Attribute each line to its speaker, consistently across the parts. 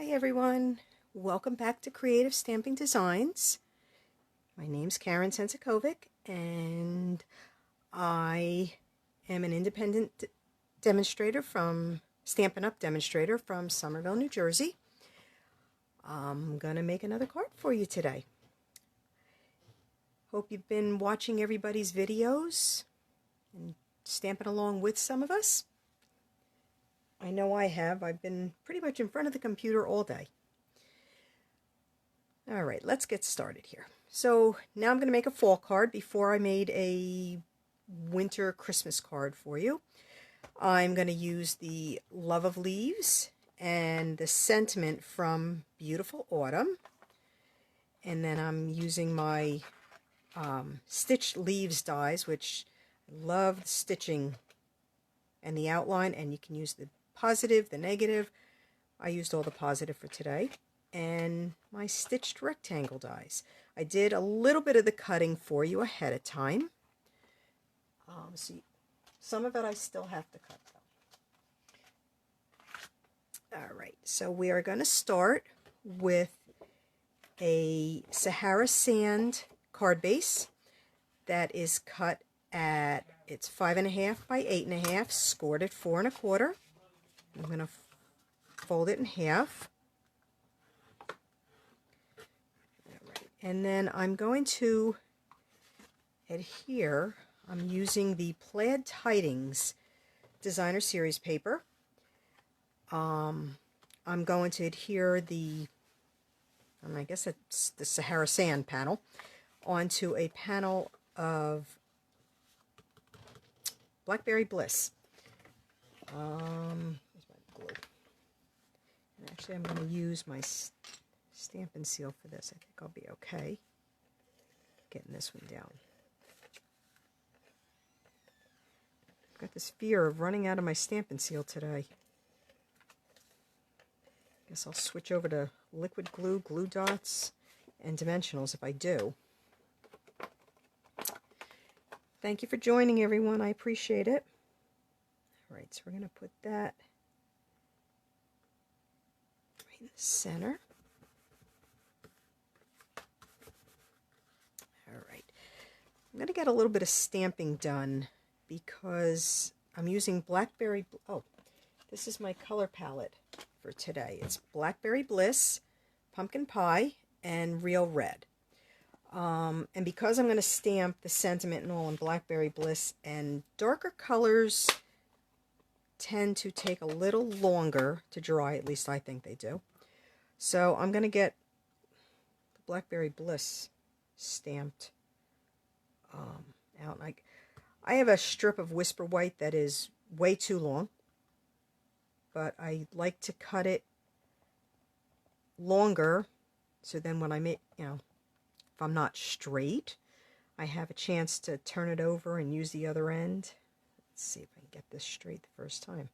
Speaker 1: Hi everyone, welcome back to Creative Stamping Designs. My name's Karen Sensikovic and I am an independent demonstrator from Stampin' Up! Demonstrator from Somerville, New Jersey. I'm going to make another card for you today. Hope you've been watching everybody's videos and stamping along with some of us. I know I have. I've been pretty much in front of the computer all day. All right, let's get started here. So now I'm going to make a fall card. Before I made a winter Christmas card for you. I'm going to use the Love of Leaves and the sentiment from Beautiful Autumn. And then I'm using my stitched leaves dies, which I love the stitching and the outline, and you can use the positive, the negative. I used all the positive for today. And my stitched rectangle dies. I did a little bit of the cutting for you ahead of time. See, some of it I still have to cut though. All right, so we are going to start with a Sahara Sand card base that is cut at, it's 5.5 by 8.5, scored at 4 1/4. I'm going to fold it in half. All right. And then I'm going to adhere. I'm using the Plaid Tidings Designer Series paper. I'm going to adhere the, I guess it's the Sahara Sand panel, onto a panel of Blackberry Bliss. Here's my glue. And actually, I'm going to use my Stampin' Seal for this. I think I'll be okay getting this one down. I've got this fear of running out of my Stampin' Seal today. Guess I'll switch over to liquid glue, glue dots, and dimensionals if I do. Thank you for joining, everyone. I appreciate it. All right, so we're going to put that right in the center. All right. I'm going to get a little bit of stamping done because I'm using Blackberry... Oh, this is my color palette for today. It's Blackberry Bliss, Pumpkin Pie, and Real Red. And because I'm going to stamp the sentiment and all in Blackberry Bliss, and darker colors tend to take a little longer to dry, at least I think they do. So I'm going to get the Blackberry Bliss stamped out. I have a strip of Whisper White that is way too long, but I like to cut it longer so then when I make, if I'm not straight, I have a chance to turn it over and use the other end. Let's see if I can get this straight the first time.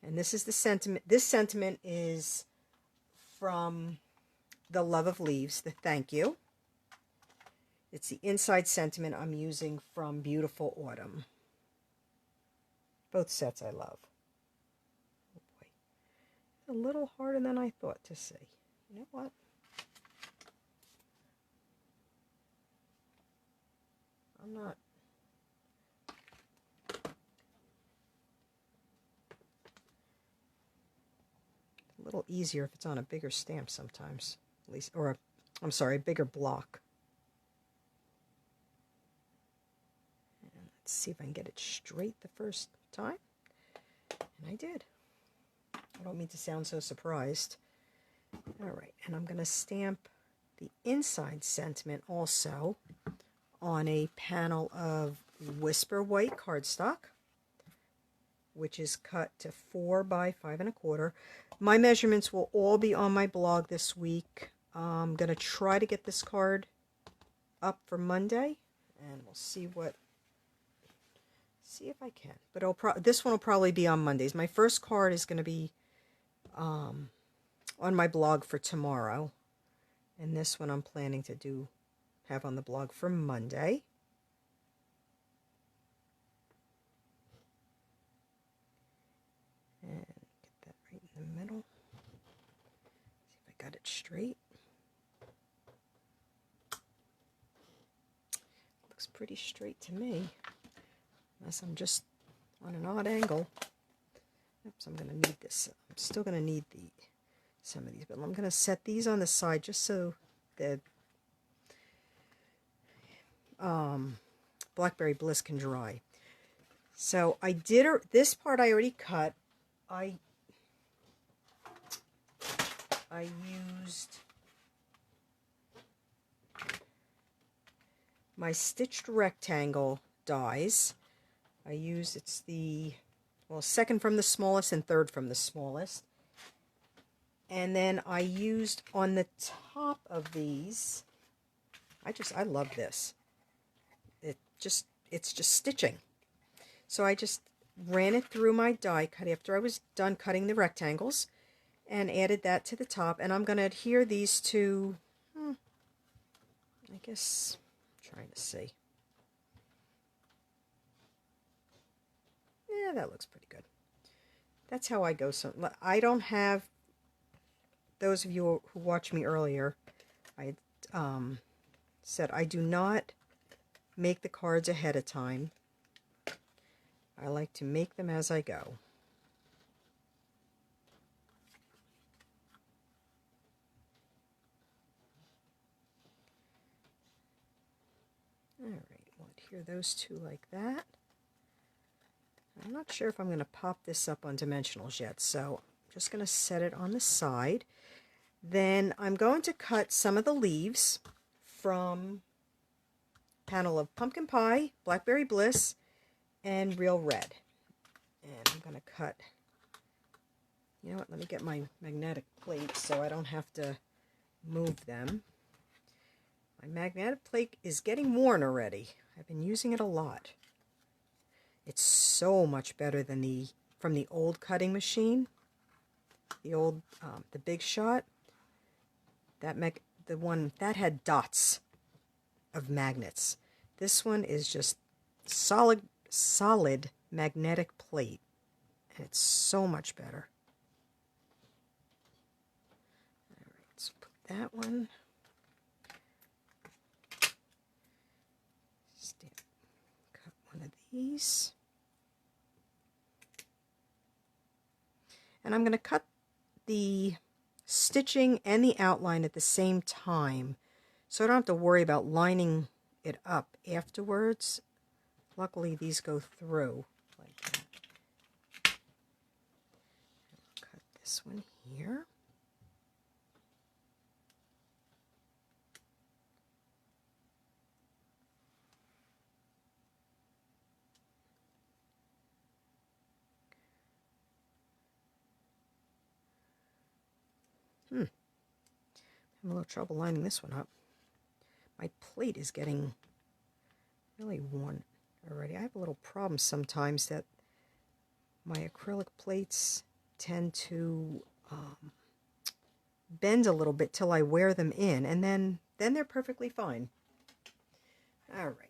Speaker 1: And this is the sentiment. This sentiment is from the Love of Leaves, the thank you. It's the inside sentiment I'm using from Beautiful Autumn. Both sets I love. Oh boy. It's a little harder than I thought to see. You know what? I'm not... A little easier if it's on a bigger stamp sometimes. At least, or I'm sorry, a bigger block. And let's see if I can get it straight the first time. And I did. I don't mean to sound so surprised. All right, and I'm going to stamp the inside sentiment also on a panel of Whisper White cardstock, which is cut to 4 by 5 1/4. My measurements will all be on my blog this week. I'm going to try to get this card up for Monday, and we'll see if I can. But this one will probably be on Mondays. My first card is going to be on my blog for tomorrow, and this one I'm planning to have on the blog for Monday. And get that right in the middle. pretty straight to me, unless I'm just on an odd angle. Oops, I'm going to need this. I'm still going to need some of these, but I'm going to set these on the side just so the Blackberry Bliss can dry. So I did this part I already cut. I used my stitched rectangle dies. It's the, well, second from the smallest and third from the smallest. And then I used on the top of these, I love this. It's just stitching. So I just ran it through my die cut after I was done cutting the rectangles and added that to the top. And I'm going to adhere these to, I guess, I'm trying to see. Yeah, that looks pretty good. That's how I go. So I don't have, those of you who watched me earlier, I said I do not make the cards ahead of time. I like to make them as I go. Alright, we'll adhere those two like that. I'm not sure if I'm going to pop this up on dimensionals yet, so I'm just going to set it on the side. Then I'm going to cut some of the leaves from a panel of Pumpkin Pie, Blackberry Bliss, and Real Red. And I'm going to cut, you know what, let me get my magnetic plate so I don't have to move them. My magnetic plate is getting worn already. I've been using it a lot. It's so much better than from the old cutting machine, the old, the Big Shot. The one that had dots of magnets. This one is just solid magnetic plate, and it's so much better. All right, so put that one. Cut one of these. And I'm going to cut the stitching and the outline at the same time, so I don't have to worry about lining it up afterwards. Luckily, these go through like that. Cut this one here. I'm having a little trouble lining this one up. My plate is getting really worn already. I have a little problem sometimes that my acrylic plates tend to bend a little bit till I wear them in, and then they're perfectly fine. All right.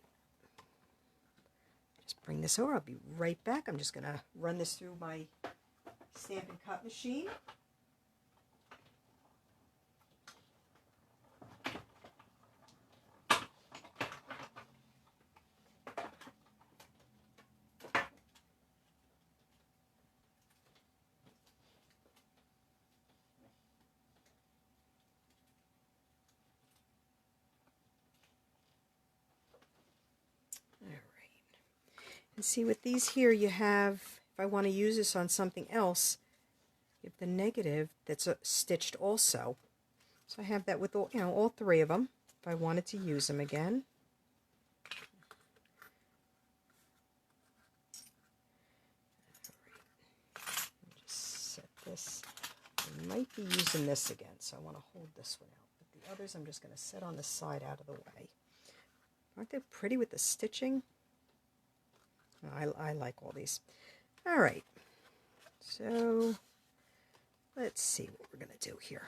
Speaker 1: Just bring this over. I'll be right back. I'm just going to run this through my Stampin' Cut machine. And see, with these here, you have, if I want to use this on something else, you have the negative that's stitched also. So I have that with all, all three of them, if I wanted to use them again. All right. Let me just set this. I might be using this again, so I want to hold this one out. But the others I'm just going to set on the side out of the way. Aren't they pretty with the stitching? I like all these. All right, so let's see what we're going to do here.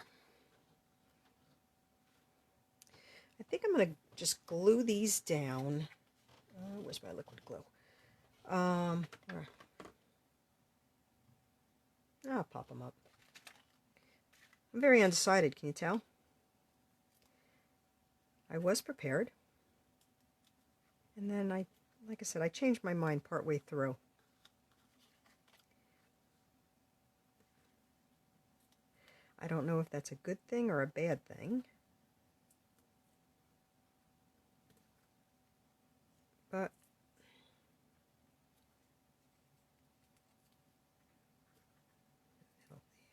Speaker 1: I think I'm going to just glue these down. Where's my liquid glue? I'll pop them up. I'm very undecided, can you tell? I was prepared. And then like I said, I changed my mind partway through. I don't know if that's a good thing or a bad thing. But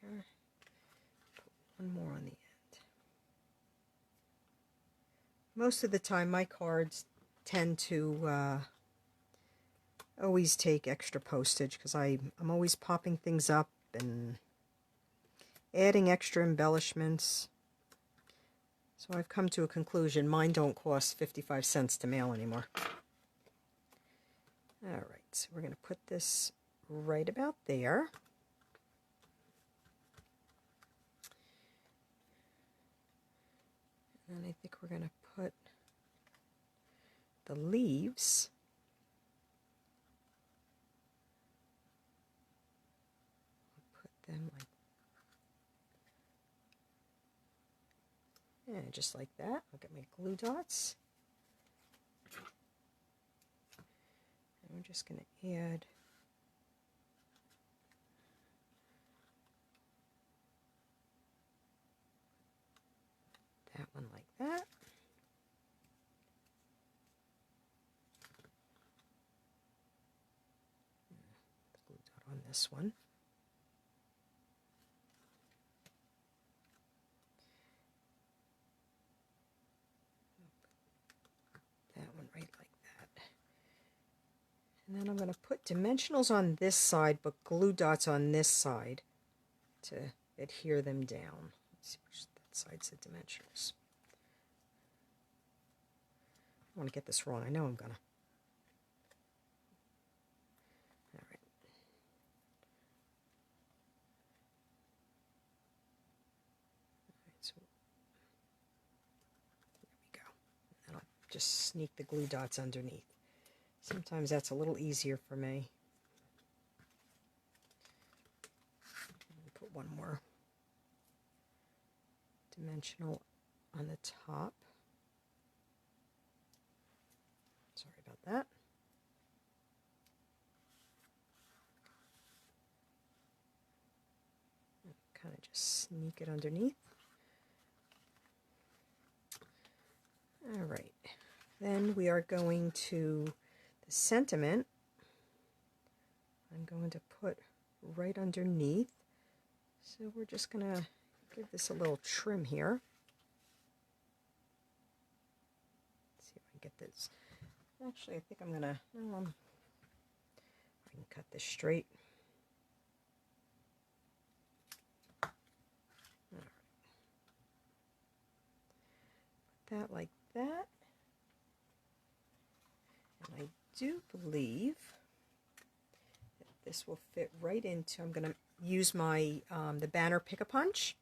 Speaker 1: there. Put one more on the end. Most of the time my cards tend to always take extra postage because I'm always popping things up and adding extra embellishments. So I've come to a conclusion, mine don't cost 55 cents to mail anymore. Alright, so we're going to put this right about there. And I think we're going to put the leaves them like, yeah, just like that. I'll get my glue dots. And we're just going to add that one like that. The glue dot on this one. That one right like that. And then I'm going to put dimensionals on this side, but glue dots on this side to adhere them down. Let's see which that side said dimensionals. I want to get this wrong. I know I'm going to. All right. So there we go. And I'll just sneak the glue dots underneath. Sometimes that's a little easier for me. Put one more dimensional on the top. Sorry about that. Kind of just sneak it underneath. All right. Then we are going to the sentiment. I'm going to put right underneath. So we're just going to give this a little trim here. Let's see if I can get this. Actually, I think I'm going to, I can cut this straight. All right. Put that like that. And I do believe that this will fit right into, I'm going to use my the banner Pick-a-Punch,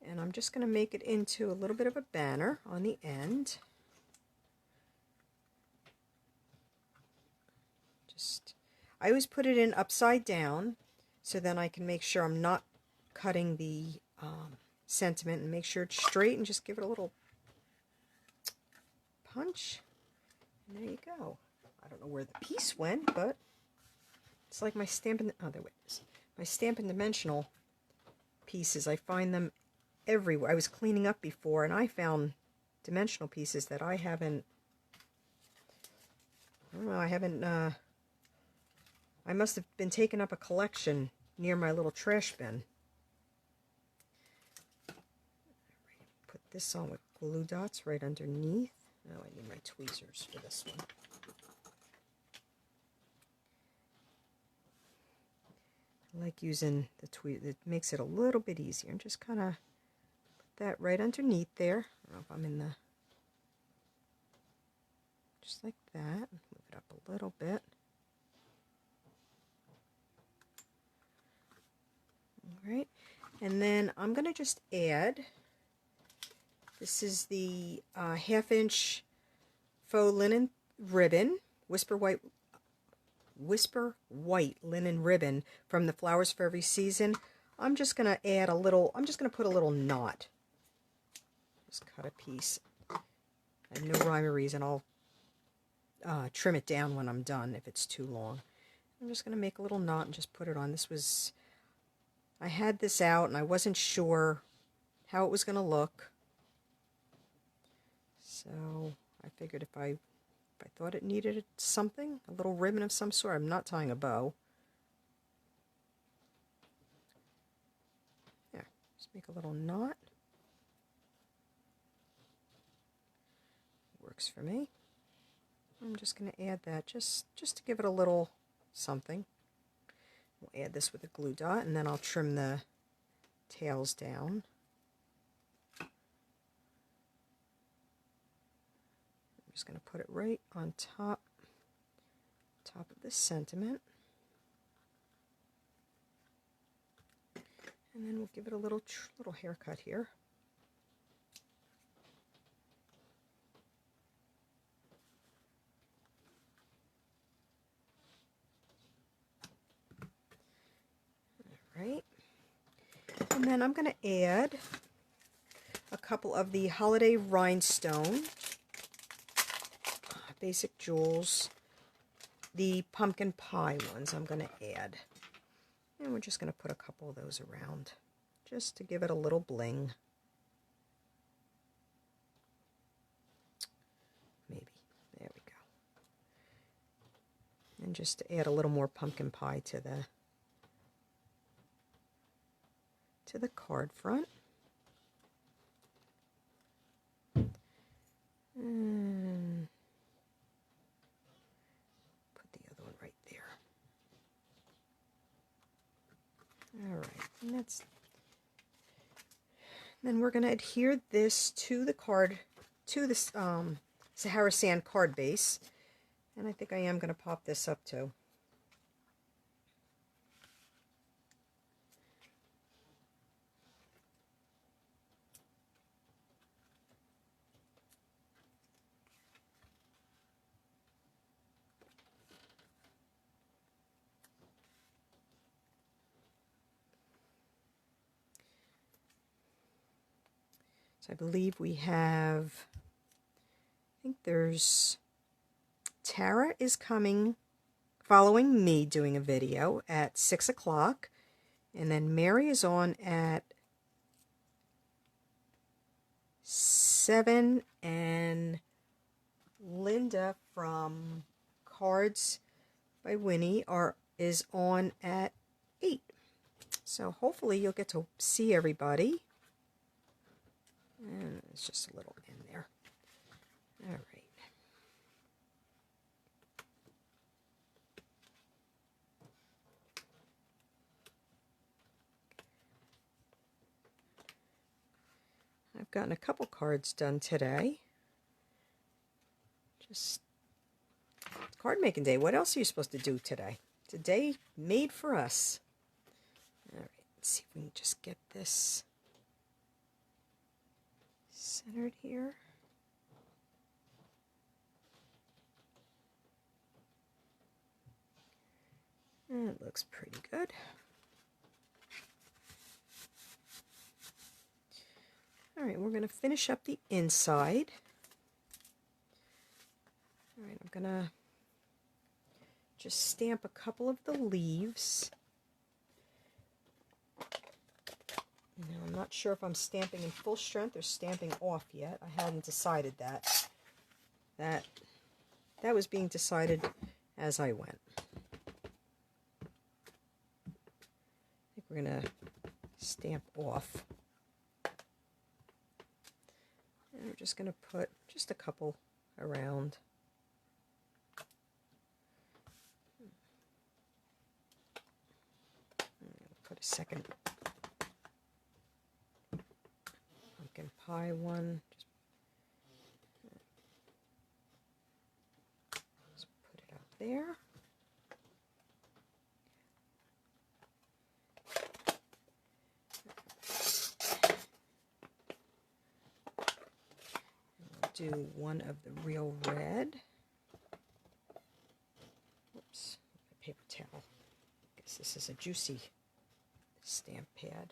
Speaker 1: and I'm just going to make it into a little bit of a banner on the end. I always put it in upside down so then I can make sure I'm not cutting the sentiment, and make sure it's straight and just give it a little punch. And there you go. I don't know where the piece went, but it's like my Stampin', oh, there it is. My Stampin' Dimensional pieces, I find them everywhere. I was cleaning up before and I found dimensional pieces that I haven't, I don't know, I must have been taking up a collection near my little trash bin. Put this on with glue dots right underneath. Oh, I need my tweezers for this one. I like using the tweezers. It makes it a little bit easier. And just kind of put that right underneath there. I don't know if I'm in the... Just like that. Move it up a little bit. Alright, and then I'm going to just add, this is the 1/2-inch faux linen ribbon, Whisper White linen ribbon from the Flowers for Every Season. I'm just going to add a little, I'm just going to put a little knot. Just cut a piece. I have no rhyme or reason. trim it down when I'm done if it's too long. I'm just going to make a little knot and just put it on. I had this out and I wasn't sure how it was going to look. So I figured if I thought it needed something, a little ribbon of some sort, I'm not tying a bow. There, just make a little knot. Works for me. I'm just going to add that just to give it a little something. We'll add this with a glue dot, and then I'll trim the tails down. I'm just going to put it right on top of the sentiment. And then we'll give it a little haircut here. Right, and then I'm going to add a couple of the holiday rhinestone basic jewels, the pumpkin pie ones I'm going to add, and we're just going to put a couple of those around just to give it a little bling. Maybe, there we go, and just to add a little more pumpkin pie to the card front. And put the other one right there. Alright, and then we're going to adhere this to the card, to this Sahara Sand card base. And I think I am going to pop this up too. So I believe we have, I think there's, Tara is coming, following me doing a video at 6 o'clock, and then Mary is on at 7, and Linda from Cards by Winnie is on at 8. So hopefully you'll get to see everybody. And it's just a little in there. All right. I've gotten a couple cards done today. Just card making day. What else are you supposed to do today? It's a day made for us. All right. Let's see if we can just get this centered here. And it looks pretty good. All right, we're going to finish up the inside. All right, I'm going to just stamp a couple of the leaves. Now, I'm not sure if I'm stamping in full strength or stamping off yet. I hadn't decided that. That was being decided as I went. I think we're going to stamp off. And we're just going to put just a couple around. Put a second pumpkin pie one. Just put it up there. Do one of the real red. Oops, a paper towel. I guess this is a juicy stamp pad.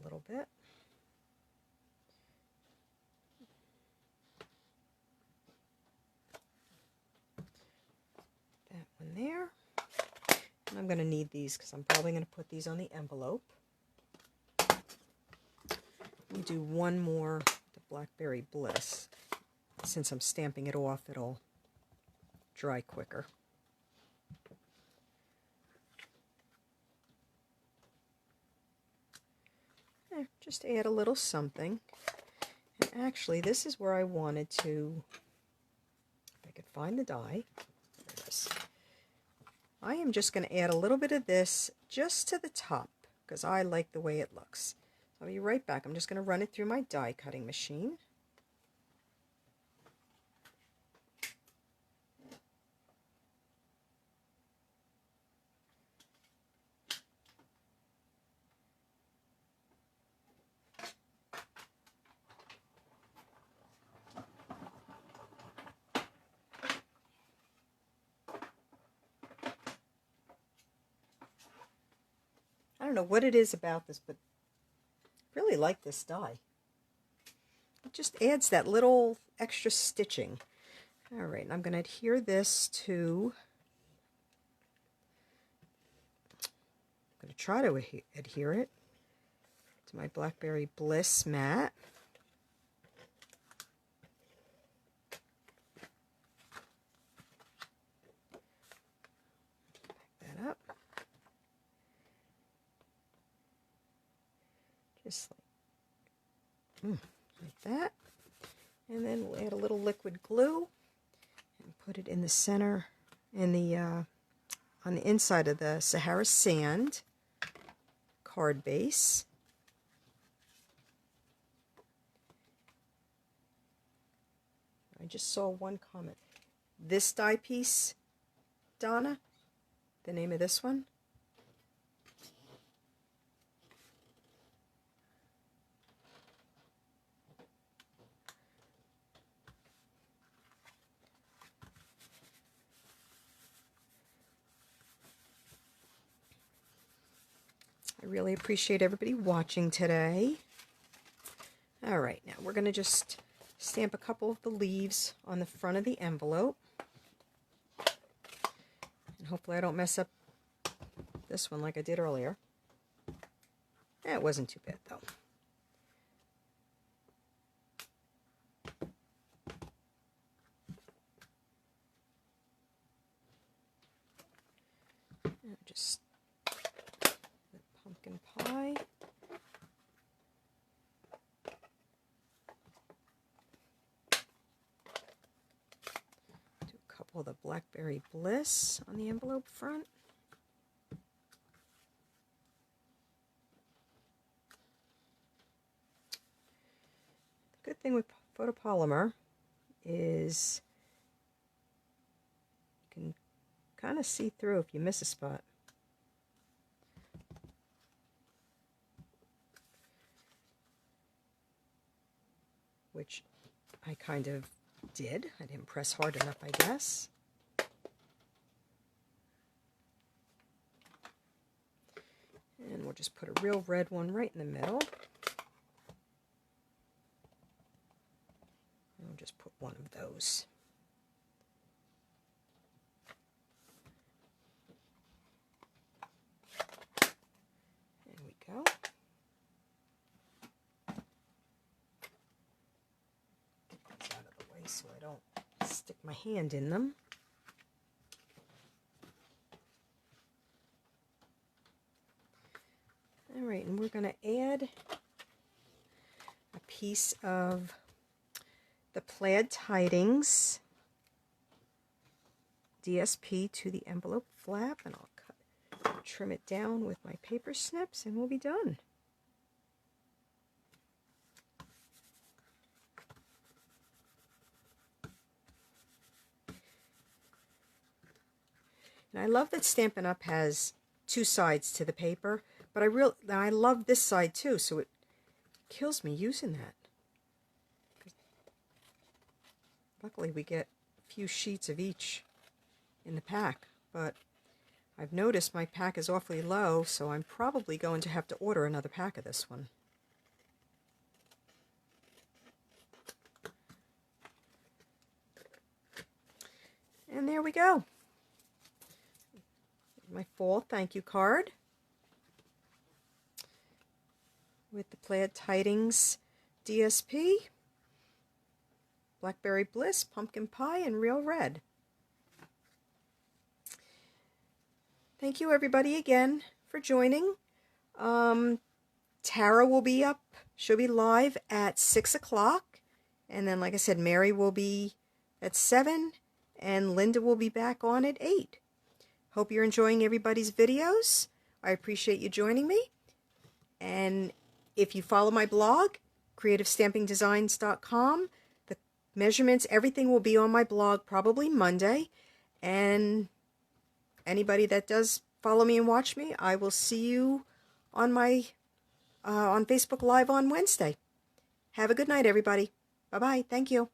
Speaker 1: little bit. That one there. And I'm going to need these because I'm probably going to put these on the envelope. We do one more, the Blackberry Bliss. Since I'm stamping it off, it'll dry quicker. Just add a little something. And actually, this is where I wanted to, if I could find the die, there it is. I am just going to add a little bit of this just to the top because I like the way it looks. I'll be right back. I'm just going to run it through my die cutting machine. I don't know what it is about this, but I really like this die. It just adds that little extra stitching. All right, and I'm going to adhere this to, I'm going to try to adhere it to my Blackberry Bliss mat. Back that up. Just like that. And then we'll add a little liquid glue and put it in the center, in the on the inside of the Sahara Sand card base. I just saw one comment. This die piece, Donna, the name of this one? I really appreciate everybody watching today. All right, now we're going to just stamp a couple of the leaves on the front of the envelope. And hopefully I don't mess up this one like I did earlier. It wasn't too bad though. And just the pumpkin pie. Couple of the Blackberry Bliss on the envelope front. The good thing with photopolymer is you can kind of see through if you miss a spot. Which I kind of did. I didn't press hard enough, I guess. And we'll just put a real red one right in the middle. And we'll just put one of those. There we go. So I don't stick my hand in them. All right, and we're going to add a piece of the Plaid Tidings DSP to the envelope flap, and I'll trim it down with my paper snips, and we'll be done. And I love that Stampin' Up! Has two sides to the paper, but I love this side too, so it kills me using that. Luckily we get a few sheets of each in the pack, but I've noticed my pack is awfully low, so I'm probably going to have to order another pack of this one. And there we go. My fall thank you card with the Plaid Tidings DSP, Blackberry Bliss, Pumpkin Pie, and Real Red. Thank you everybody again for joining. Tara will be up. She'll be live at 6 o'clock. And then, like I said, Mary will be at 7. And Linda will be back on at 8. Hope you're enjoying everybody's videos. I appreciate you joining me. And if you follow my blog, creativestampingdesigns.com, the measurements, everything will be on my blog probably Monday. And anybody that does follow me and watch me, I will see you on my on Facebook Live on Wednesday. Have a good night, everybody. Bye-bye. Thank you.